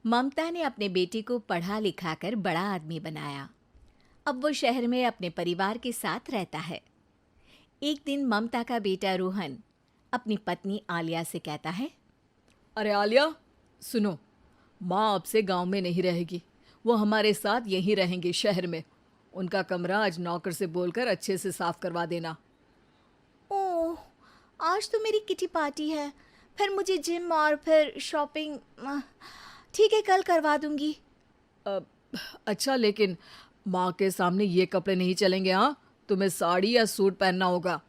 ममता ने अपने बेटे को पढ़ा लिखा कर बड़ा आदमी बनाया। अब वो शहर में अपने परिवार के साथ रहता है। एक दिन ममता का बेटा रोहन अपनी पत्नी आलिया से कहता है, अरे आलिया, सुनो, माँ अब से गांव में नहीं रहेगी। वो हमारे साथ यहीं रहेंगे शहर में। उनका कमरा आज नौकर से बोलकर अच्छे से साफ करवा देना। ओह, आज तो मेरी किटी पार्टी है, फिर मुझे जिम और फिर शॉपिंग। ठीक है, कल करवा दूंगी। अच्छा, लेकिन माँ के सामने ये कपड़े नहीं चलेंगे। हाँ, तुम्हें साड़ी या सूट पहनना होगा।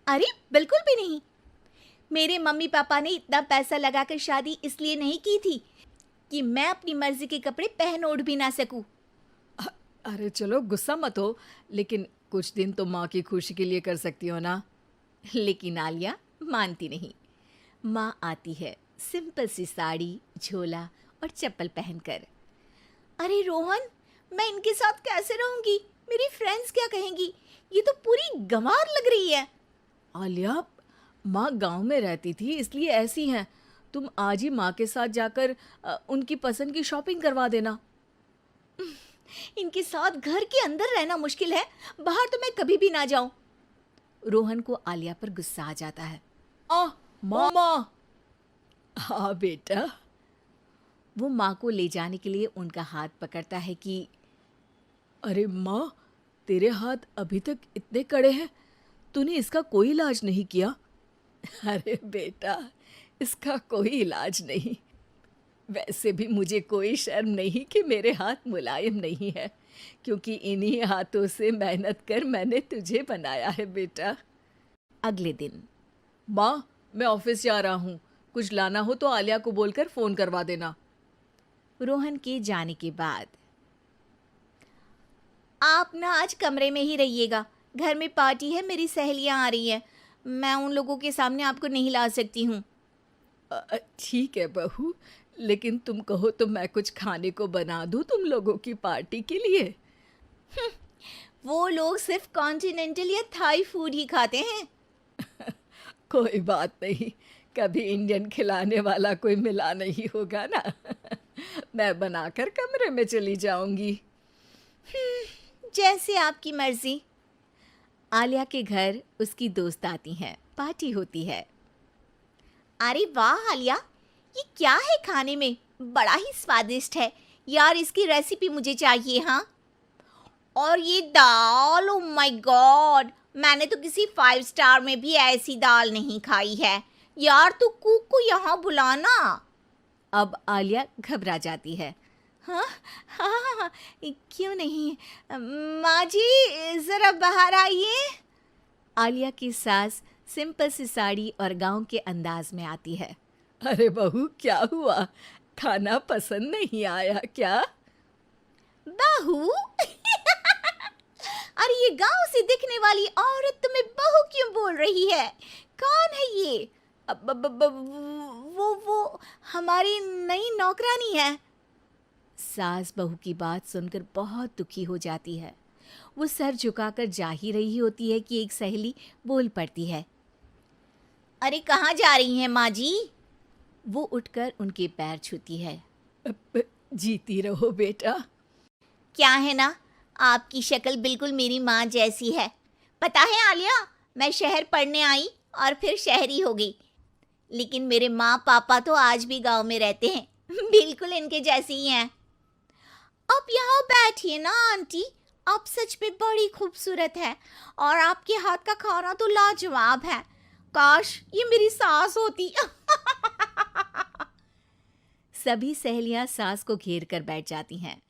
अरे बिल्कुल भी नहीं। मेरे मम्मी पापा ने इतना पैसा लगाकर शादी इसलिए नहीं की थी कि मैं अपनी मर्जी के कपड़े पहन ओढ़ भी ना सकूं। अरे चलो, गुस्सा मत हो, लेकिन कुछ दिन तो माँ की खुशी के लिए कर सकती हो ना। लेकिन आलिया मानती नहीं। माँ आती है सिंपल सी साड़ी, झोला और चप्पल पहनकर। अरे रोहन, मैं इनके साथ कैसे रहूंगी? मेरी फ्रेंड्स क्या कहेंगी? ये तो पूरी गंवार लग रही है। आलिया, माँ गांव में रहती थी इसलिए ऐसी हैं। तुम आज ही माँ के साथ जाकर उनकी पसंद की शॉपिंग करवा देना। इनके साथ घर के अंदर रहना मुश्किल है, बाहर तो मैं कभी भी ना जाऊं। रोहन को आलिया पर गुस्सा आ जाता है। माँ। हाँ बेटा। वो माँ को ले जाने के लिए उनका हाथ पकड़ता है कि अरे माँ, तेरे हाथ अभी तक इतने कड़े हैं, तूने इसका कोई इलाज नहीं किया? अरे बेटा, इसका कोई इलाज नहीं। वैसे भी मुझे कोई शर्म नहीं कि मेरे हाथ मुलायम नहीं है, क्योंकि इन्हीं हाथों से मेहनत कर मैंने तुझे बनाया है बेटा। अगले दिन। माँ, मैं ऑफिस जा रहा हूँ। कुछ लाना हो तो आलिया को बोलकर फ़ोन करवा देना। रोहन के जाने के बाद, आप ना आज कमरे में ही रहिएगा, घर में पार्टी है, मेरी सहेलियां आ रही हैं, मैं उन लोगों के सामने आपको नहीं ला सकती हूँ। ठीक है बहू, लेकिन तुम कहो तो मैं कुछ खाने को बना दूँ तुम लोगों की पार्टी के लिए। वो लोग सिर्फ कॉन्टिनेंटल या थाई फूड ही खाते हैं। कोई बात नहीं, कभी इंडियन खिलाने वाला कोई मिला नहीं होगा ना। मैं बनाकर कमरे में चली जाऊंगी। जैसे आपकी मर्जी। आलिया के घर उसकी दोस्त आती हैं, पार्टी होती है। अरे वाह आलिया, ये क्या है खाने में? बड़ा ही स्वादिष्ट है यार, इसकी रेसिपी मुझे चाहिए। हाँ, और ये दाल, ओ माय गॉड, मैंने तो किसी 5 स्टार में भी ऐसी दाल नहीं खाई है यार, तू कुक को यहाँ बुलाना। अब आलिया घबरा जाती है। हाँ हाँ हाँ, क्यों नहीं, माँ जी ज़रा बाहर आइए। आलिया की सास सिंपल सी साड़ी और गांव के अंदाज में आती है। अरे बहू, क्या हुआ? खाना पसंद नहीं आया क्या? बहू? अरे ये गांव से दिखने वाली औरत तुम्हें बहू क्यों बोल रही है? कौन है ये? वो हमारी नई नौकरानी है। सास बहू की बात सुनकर बहुत दुखी हो जाती है। वो सर झुकाकर जा ही रही होती है कि एक सहेली बोल पड़ती है। अरे कहाँ जा रही हैं माँ जी? वो उठकर उनके पैर छूती है। जीती रहो बेटा। क्या है ना, आपकी शक्ल बिल्कुल मेरी माँ जैसी है। पता है आलिया, मैं शहर पढ़ने आई और फिर शहरी हो गई, लेकिन मेरे माँ पापा तो आज भी गांव में रहते हैं, बिल्कुल इनके जैसे ही हैं। आप यहाँ बैठिए ना आंटी, आप सच में बड़ी खूबसूरत है और आपके हाथ का खाना तो लाजवाब है। काश ये मेरी सास होती। सभी सहेलियां सास को घेर कर बैठ जाती हैं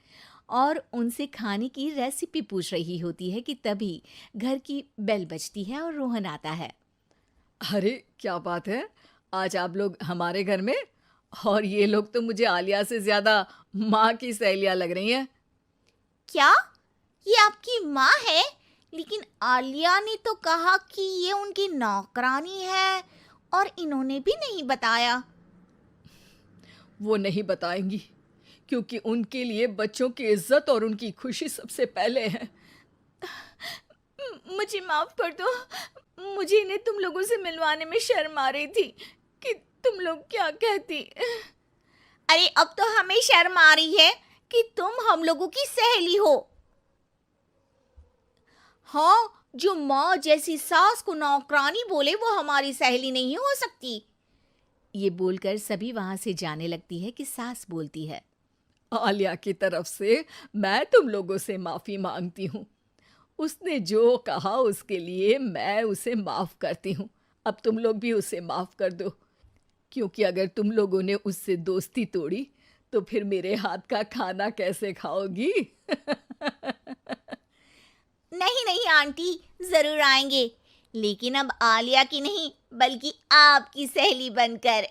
और उनसे खाने की रेसिपी पूछ रही होती है कि तभी घर की बेल बजती है और रोहन आता है। अरे क्या बात है, आज आप लोग हमारे घर में? और ये लोग तो मुझे आलिया से ज्यादा माँ की सहेलियाँ लग रही हैं। क्या ये आपकी माँ है? लेकिन आलिया ने तो कहा कि ये उनकी नौकरानी है और इन्होंने भी नहीं बताया। वो नहीं बताएंगी, क्योंकि उनके लिए बच्चों की इज्जत और उनकी खुशी सबसे पहले है। मुझे माफ कर दो, मुझे इन्हें तुम लोगों से मिलवाने में शर्म आ रही थी कि तुम लोग क्या कहती। अरे अब तो हमें शर्म आ रही है कि तुम हम लोगों की सहेली हो। हाँ, जो माँ जैसी सास को नौकरानी बोले वो हमारी सहेली नहीं हो सकती। ये बोलकर सभी वहां से जाने लगती है कि सास बोलती है, आलिया की तरफ से मैं तुम लोगों से माफ़ी मांगती हूँ। उसने जो कहा उसके लिए मैं उसे माफ़ करती हूँ। अब तुम लोग भी उसे माफ़ कर दो, क्योंकि अगर तुम लोगों ने उससे दोस्ती तोड़ी तो फिर मेरे हाथ का खाना कैसे खाओगी? नहीं नहीं आंटी, जरूर आएंगे, लेकिन अब आलिया की नहीं बल्कि आपकी सहेली बनकर।